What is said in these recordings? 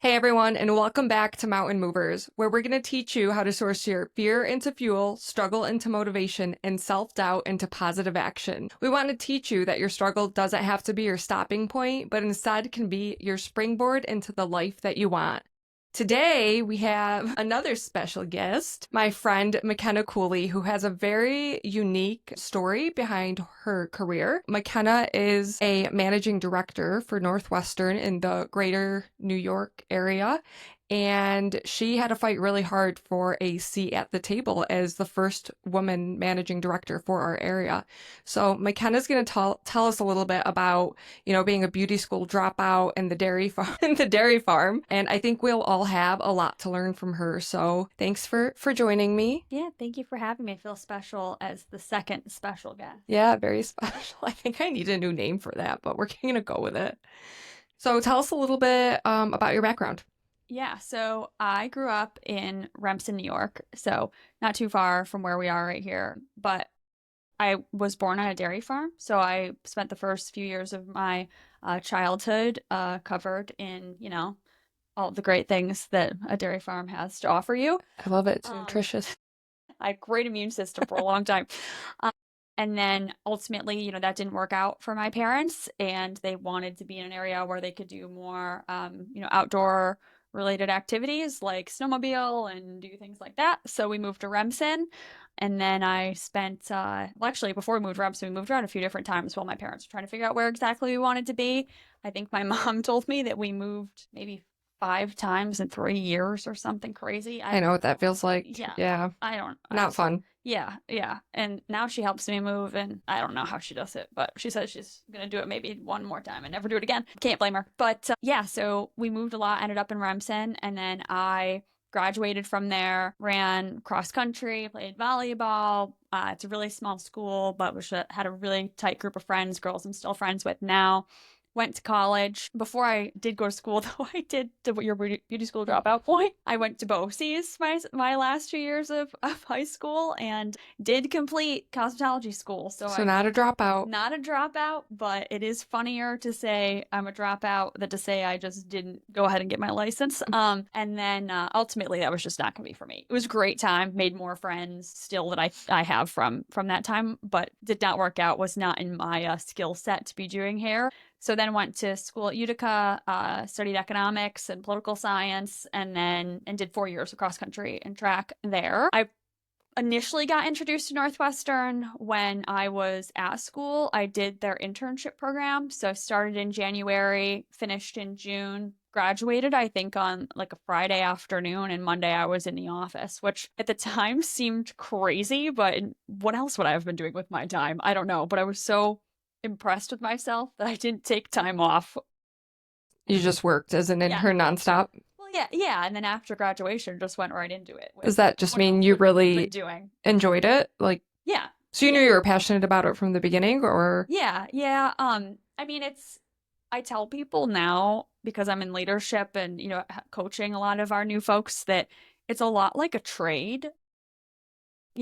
Hey everyone, and welcome back to Mountain Movers, where we're going to teach you how to source your fear into fuel, struggle into motivation, and self-doubt into positive action. We want to teach you that your struggle doesn't have to be your stopping point, but instead can be your springboard into the life that you want. Today, we have another special guest, my friend MaKenna Cooley, who has a very unique story behind her career. MaKenna is a managing director for Northwestern in the greater New York area, and she had to fight really hard for a seat at the table as the first woman managing director for our area. So MaKenna's going to tell us a little bit about, being a beauty school dropout and the dairy farm, the dairy farm. And I think we'll all have a lot to learn from her. So thanks for joining me. Yeah, thank you for having me. I feel special as the second special guest. Yeah, very special. I think I need a new name for that, but we're going to go with it. So tell us a little bit about your background. Yeah, so I grew up in Remsen, New York, so not too far from where we are right here. But I was born on a dairy farm, so I spent the first few years of my childhood covered in, all the great things that a dairy farm has to offer you. I love it. It's nutritious. I had a great immune system for a long time. And then ultimately, that didn't work out for my parents, and they wanted to be in an area where they could do more, outdoor related activities like snowmobile and do things like that. So we moved to Remsen, and then I spent, well, actually, before we moved to Remsen, we moved around a few different times while my parents were trying to figure out where exactly we wanted to be. I think my mom told me that we moved maybe 5 times in 3 years or something crazy. I know what that feels like. Yeah, Yeah. I don't. Not fun. Yeah, yeah. And now she helps me move, and I don't know how she does it, but she says she's gonna do it maybe one more time and never do it again. Can't blame her. But yeah, so we moved a lot, ended up in Remsen, and then I graduated from there, ran cross country, played volleyball. It's a really small school, but had a really tight group of friends, girls I'm still friends with now. Went to college. Before I did go to school, though, I did your beauty school dropout point. I went to BOCES my last 2 years of high school and did complete cosmetology school. So not a dropout. Not a dropout, but it is funnier to say I'm a dropout than to say I just didn't go ahead and get my license. And then ultimately that was just not gonna be for me. It was a great time, made more friends still that I have from that time, but did not work out. Was not in my skill set to be doing hair. So then went to school at Utica, studied economics and political science, and did 4 years of cross country and track there. I initially got introduced to Northwestern when I was at school. I did their internship program. So I started in January, finished in June, graduated, I think, on like a Friday afternoon, and Monday I was in the office, which at the time seemed crazy, but what else would I have been doing with my time? I don't know, but I was so impressed with myself that I didn't take time off. You just worked as an intern nonstop. Well, yeah, and then after graduation, just went right into it. Does that just mean you really enjoyed it? Like, yeah. So you knew you were passionate about it from the beginning, or? Yeah. I mean, I tell people now because I'm in leadership and, coaching a lot of our new folks that it's a lot like a trade.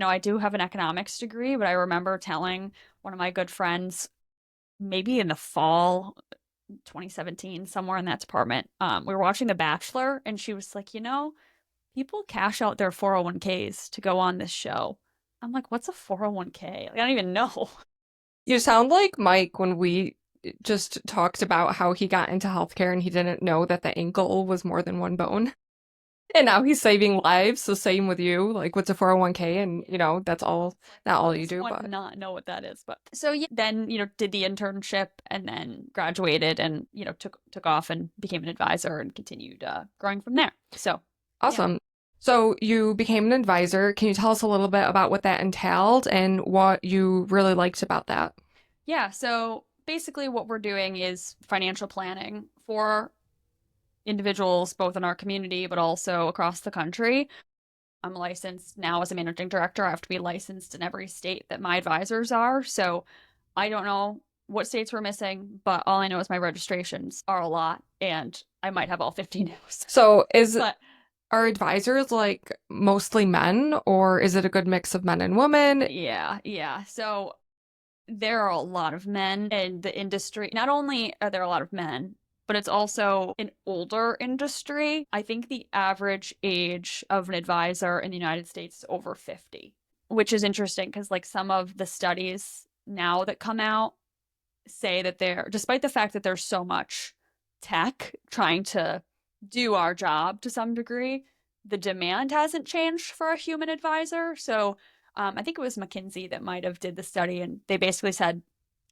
I do have an economics degree, but I remember telling one of my good friends, maybe in the fall 2017, somewhere in that department, we were watching The Bachelor, and she was like, people cash out their 401ks to go on this show. I'm like, what's a 401k? Like, I don't even know. You sound like Mike when we just talked about how he got into healthcare and he didn't know that the ankle was more than one bone. And now he's saving lives. So same with you. Like, what's a 401k? And, that's all, not all you do. But not know what that is. But so yeah, then, did the internship and then graduated and, took off and became an advisor and continued growing from there. So awesome. Yeah. So you became an advisor. Can you tell us a little bit about what that entailed and what you really liked about that? Yeah. So basically what we're doing is financial planning for individuals both in our community but also across the country. I'm licensed now as a managing director. I have to be licensed in every state that my advisors are. So I don't know what states we're missing, but all I know is my registrations are a lot, and I might have all 50 now. So are advisors like mostly men, or is it a good mix of men and women? Yeah. So there are a lot of men in the industry. Not only are there a lot of men, but it's also an older industry. I think the average age of an advisor in the United States is over 50, which is interesting because like some of the studies now that come out say that despite the fact that there's so much tech trying to do our job to some degree, the demand hasn't changed for a human advisor. So I think it was McKinsey that might have did the study, and they basically said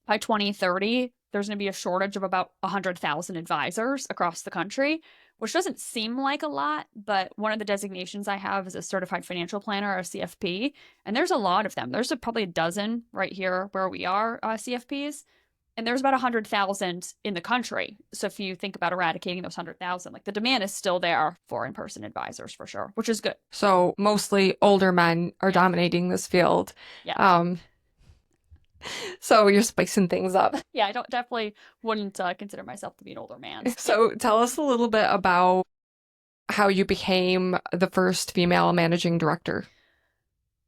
by 2030, there's going to be a shortage of about 100,000 advisors across the country, which doesn't seem like a lot, but one of the designations I have is a certified financial planner, or a CFP, and there's a lot of them. There's probably a dozen right here where we are, CFPs. And there's about 100,000 in the country. So if you think about eradicating those 100,000, like the demand is still there for in-person advisors for sure, which is good. So mostly older men are dominating this field. Yeah. So you're spicing things up. Yeah, I definitely wouldn't consider myself to be an older man. So tell us a little bit about how you became the first female managing director.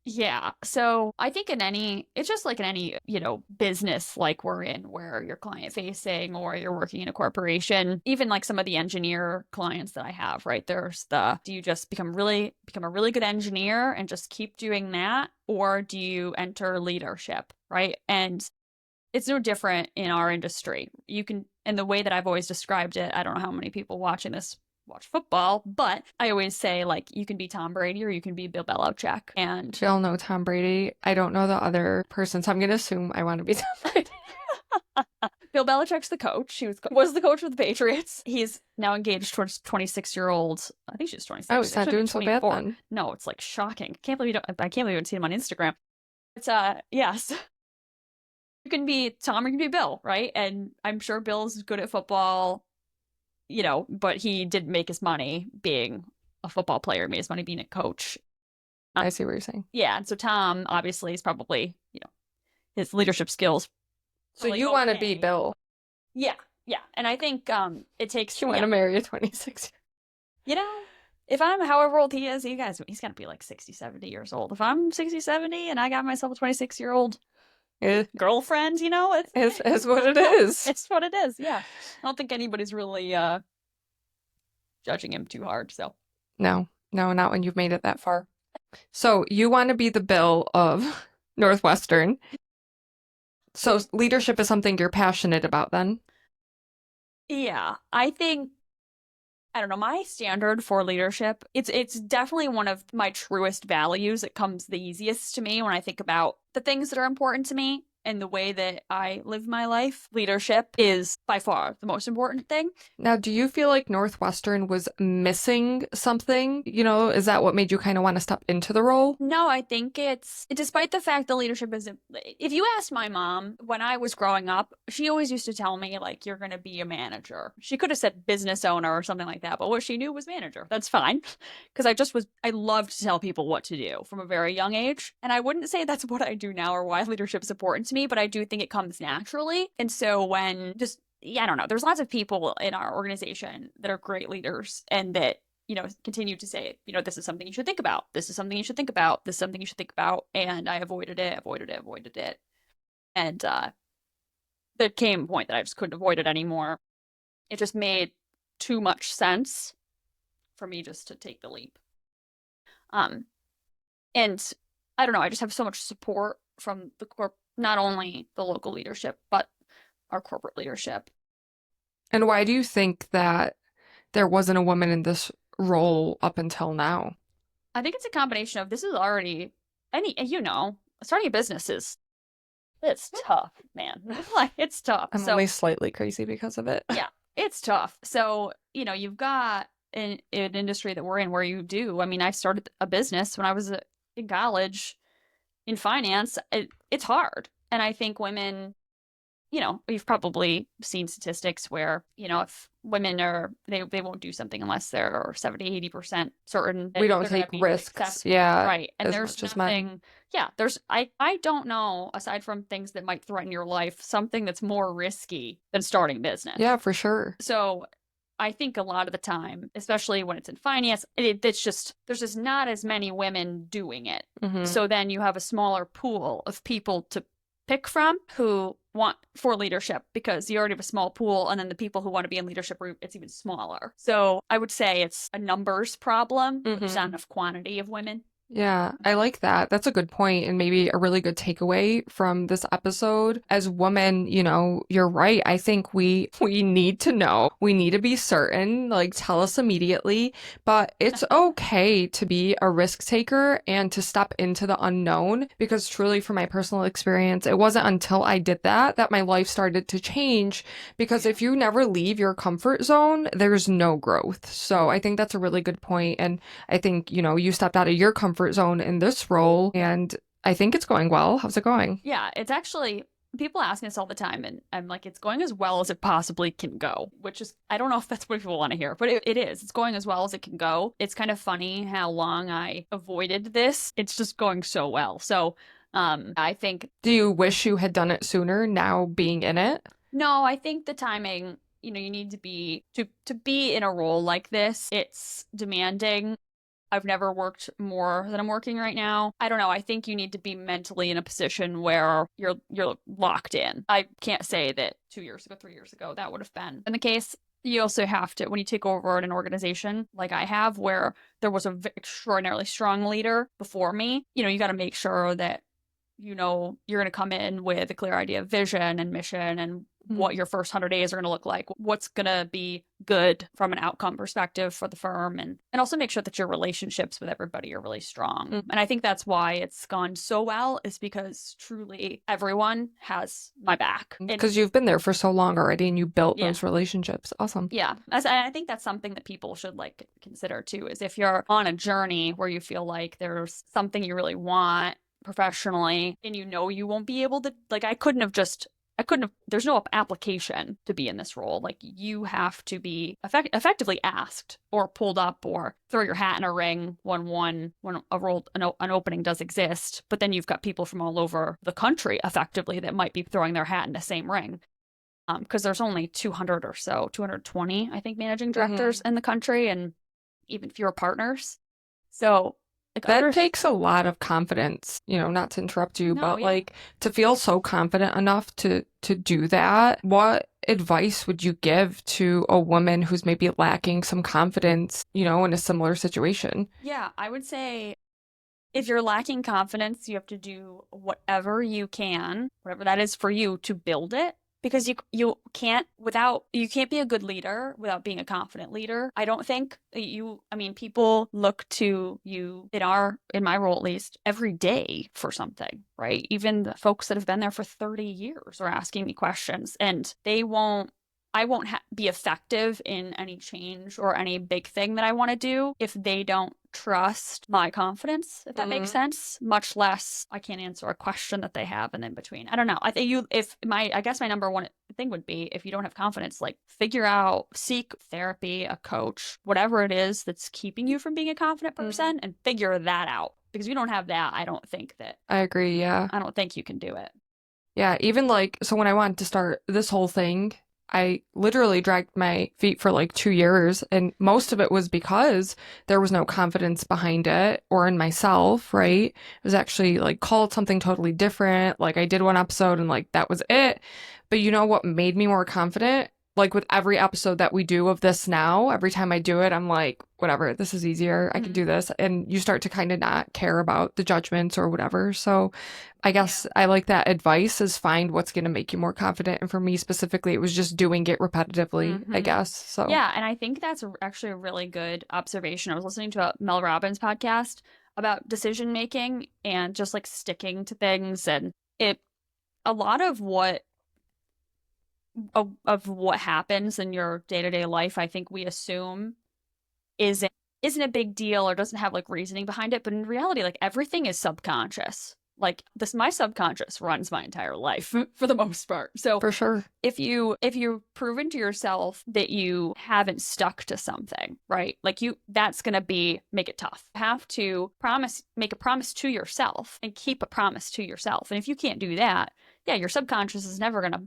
Yeah. So I think it's just like in any, business like we're in where you're client facing or you're working in a corporation, even like some of the engineer clients that I have, right? Do you just become a really good engineer and just keep doing that? Or do you enter leadership, right? And it's no different in our industry. And the way that I've always described it, I don't know how many people watching this watch football, but I always say, like, you can be Tom Brady or you can be Bill Belichick. And we all know Tom Brady. I don't know the other person, so I'm going to assume I want to be Tom Brady. Bill Belichick's the coach. He was the coach of the Patriots. He's now engaged to a 26-year-old. I think she's 26. Oh, it's not doing so bad then. No, it's like shocking. I can't believe you haven't seen him on Instagram. It's yes. You can be Tom or you can be Bill, right? And I'm sure Bill's good at football, but he didn't make his money being a football player. He made his money being a coach. I see what you're saying. Yeah, and so Tom obviously is probably, his leadership skills. So you want to be Bill? Yeah, and I think it takes. You want to marry a 26. If I'm however old he is, he's got to be like 60, 70 years old. If I'm 60, 70 and I got myself a 26-year-old girlfriend, it's what it is. It's what it is. Yeah, I don't think anybody's really judging him too hard. So no, not when you've made it that far. So you want to be the Bill of Northwestern. So leadership is something you're passionate about then? Yeah, I think, I don't know, my standard for leadership, it's definitely one of my truest values. It comes the easiest to me when I think about the things that are important to me and the way that I live my life. Leadership is by far the most important thing. Now, do you feel like Northwestern was missing something? Is that what made you kind of want to step into the role? No, I think despite the fact that leadership isn't, if you ask my mom, when I was growing up, she always used to tell me, like, you're going to be a manager. She could have said business owner or something like that, but what she knew was manager. That's fine. Because I loved to tell people what to do from a very young age. And I wouldn't say that's what I do now or why leadership is important to me, but I do think it comes naturally. And so I don't know, there's lots of people in our organization that are great leaders and that, continue to say, this is something you should think about. This is something you should think about. This is something you should think about. And I avoided it. And there came a point that I just couldn't avoid it anymore. It just made too much sense for me just to take the leap. And I don't know, I just have so much support from not only the local leadership, but our corporate leadership. And why do you think that there wasn't a woman in this role up until now? I think it's a combination of this is already starting a business it's tough, man. Like, it's tough. I'm only slightly crazy because of it. Yeah, it's tough. So, you've got an industry that we're in where you do. I mean, I started a business when I was in college in finance. It's hard. And I think women, we've probably seen statistics where, if women they won't do something unless they're 70, 80% certain. We don't take risks. Yeah. Right. And there's nothing, I don't know, aside from things that might threaten your life, something that's more risky than starting a business. Yeah, for sure. So I think a lot of the time, especially when it's in finance, there's just not as many women doing it. Mm-hmm. So then you have a smaller pool of people to pick from who want for leadership because you already have a small pool, and then the people who want to be in leadership group, it's even smaller. So I would say it's a numbers problem, but there's not enough quantity of women. Yeah, I like that. That's a good point, and maybe a really good takeaway from this episode. As women, you're right. I think we need to know. We need to be certain, like tell us immediately, but it's okay to be a risk taker and to step into the unknown because truly from my personal experience, it wasn't until I did that my life started to change because if you never leave your comfort zone, there's no growth. So I think that's a really good point, and I think, you stepped out of your comfort zone in this role, and I think it's going well. How's it going? Yeah, it's actually, people ask me this all the time, and I'm like, it's going as well as it possibly can go, which is, I don't know if that's what people want to hear, but it is. It's going as well as it can go. It's kind of funny how long I avoided this. It's just going so well. So I think. Do you wish you had done it sooner now being in it? No, I think the timing, you need to be, to be in a role like this, it's demanding. I've never worked more than I'm working right now. I don't know. I think you need to be mentally in a position where you're locked in. I can't say that 2 years ago, 3 years ago, that would have been the case. You also have to, when you take over an organization like I have, where there was an extraordinarily strong leader before me, you got to make sure that you're going to come in with a clear idea of vision and mission and what your first 100 days are going to look like, what's going to be good from an outcome perspective for the firm, and also make sure that your relationships with everybody are really strong. And I think that's why it's gone so well, is because truly everyone has my back. Because you've been there for so long already and you built those relationships. Awesome. Yeah. I think that's something that people should consider too, is if you're on a journey where you feel like there's something you really want professionally and you won't be able to, there's no application to be in this role. You have to be effectively asked or pulled up or throw your hat in a ring when an opening does exist. But then you've got people from all over the country effectively that might be throwing their hat in the same ring. Because there's only 200 or so, 220, I think, managing directors in the country, and even fewer partners. So that takes a lot of confidence, not to interrupt you, to feel so confident enough to do that. What advice would you give to a woman who's maybe lacking some confidence, in a similar situation? Yeah, I would say if you're lacking confidence, you have to do whatever you can, whatever that is for you, to build it. Because you can't be a good leader without being a confident leader. I don't think people look to you in my role at least every day for something, right? Even the folks that have been there for 30 years are asking me questions, and I won't be effective in any change or any big thing that I want to do if they don't trust my confidence, if that makes sense. Much less I can't answer a question that they have, and in between. I don't know. I think I guess my number one thing would be, if you don't have confidence, seek therapy, a coach, whatever it is that's keeping you from being a confident person, and figure that out. Because if you don't have that, I agree. Yeah. I don't think you can do it. Yeah. Even so when I wanted to start this whole thing, I literally dragged my feet for 2 years, and most of it was because there was no confidence behind it or in myself, right? It was actually called something totally different. I did one episode and that was it. But you know what made me more confident? With every episode that we do of this now, every time I do it, I'm like, whatever, this is easier. I can do this. And you start to kind of not care about the judgments or whatever. So I guess I like that advice, is find what's going to make you more confident. And for me specifically, it was just doing it repetitively, I guess. So yeah. And I think that's actually a really good observation. I was listening to a Mel Robbins podcast about decision making and just sticking to things. And a lot of what happens in your day-to-day life, I think we assume isn't a big deal or doesn't have reasoning behind it. But in reality, everything is subconscious. My subconscious runs my entire life for the most part. So for sure, if you've proven to yourself that you haven't stuck to something, right? That's going to make it tough. You have to make a promise to yourself and keep a promise to yourself. And if you can't do that, yeah, your subconscious is never going to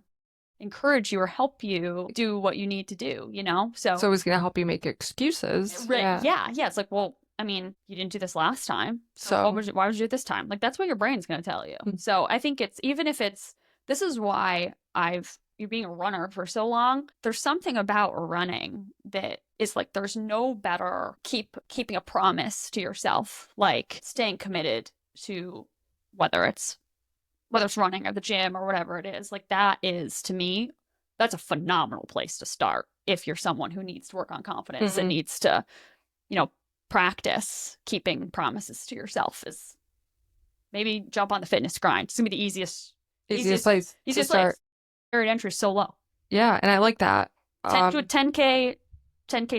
encourage you or help you do what you need to do, So it's going to help you make excuses. Right. Yeah. It's well, you didn't do this last time. So why would you do it this time? That's what your brain's going to tell you. So I think even if it's this is why you being a runner for so long, there's something about running that is like there's no better keeping a promise to yourself, like staying committed to whether it's running or the gym or whatever it is. Like that is to me, that's a phenomenal place to start if you're someone who needs to work on confidence and needs to, you know, practice keeping promises to yourself. Is maybe jump on the fitness grind. It's gonna be the easiest Place to start. Barrier to entry is so low. Yeah, and I like that. Do a 10K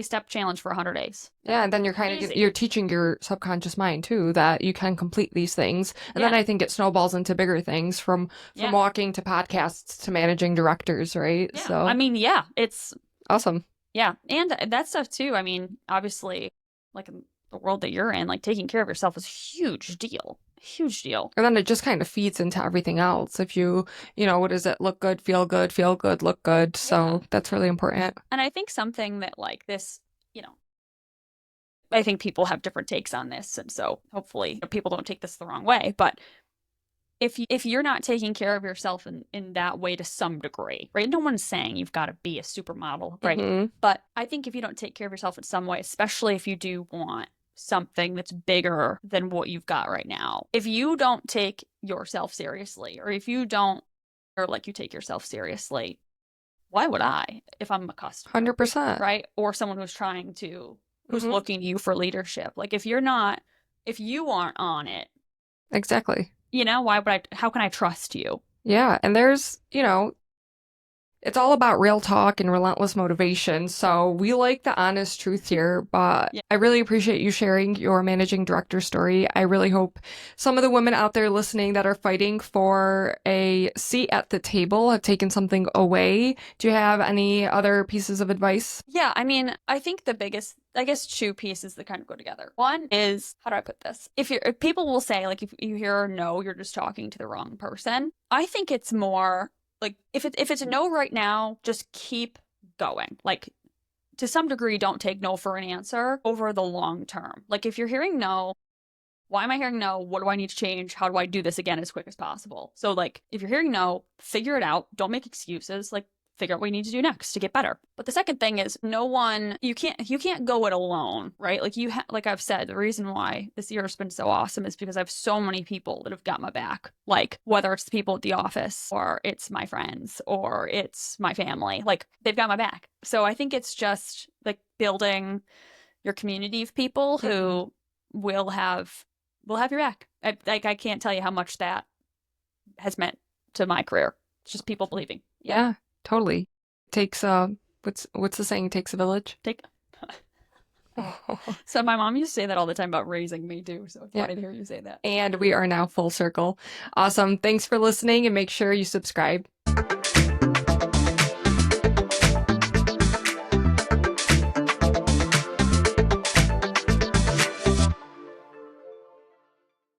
step challenge for 100 days. Yeah, and then you're kind of you're teaching your subconscious mind too that you can complete these things. And then I think it snowballs into bigger things from walking to podcasts to managing directors, right? Yeah. So I mean, yeah, it's awesome. Yeah, and that stuff too. I mean, obviously, like in the world that you're in, like taking care of yourself is a huge deal. Huge deal. And then it just kind of feeds into everything else. If you know, what is it? Look good, feel good, look good. So that's really important. And I think something that like this, you know, I think people have different takes on this. And so hopefully people don't take this the wrong way. But if you're not taking care of yourself in that way to some degree, right? No one's saying you've got to be a supermodel, right? But I think if you don't take care of yourself in some way, especially if you do want something that's bigger than what you've got right now, if you don't take yourself seriously, or if you don't, or like you take yourself seriously, why would I if I'm a customer? 100%. Right? Or someone who's trying to, who's looking to you for leadership. Like if you aren't on it. Exactly. You know, how can I trust you? Yeah. And there's, you know, it's all about real talk and relentless motivation. So we like the honest truth here, but I really appreciate you sharing your managing director story. I really hope some of the women out there listening that are fighting for a seat at the table have taken something away. Do you have any other pieces of advice? Yeah, I mean, I think the biggest, I guess, two pieces that kind of go together. One is, how do I put this? If people will say, like, if you hear no, you're just talking to the wrong person. I think it's more like if it's a no right now, just keep going. Like to some degree, don't take no for an answer over the long term. Like if you're hearing no, why am I hearing no? What do I need to change? How do I do this again as quick as possible? So like if you're hearing no, figure it out. Don't make excuses. Like figure out what you need to do next to get better. But the second thing is you can't go it alone, right? Like like I've said, the reason why this year has been so awesome is because I have so many people that have got my back. Like whether it's the people at the office or it's my friends or it's my family, like they've got my back. So I think it's just like building your community of people who will have your back. I can't tell you how much that has meant to my career. It's just people believing. Yeah. Totally. Takes what's the saying? Takes a village. So my mom used to say that all the time about raising me too. So it's funny to hear you say that. And we are now full circle. Awesome. Thanks for listening and make sure you subscribe.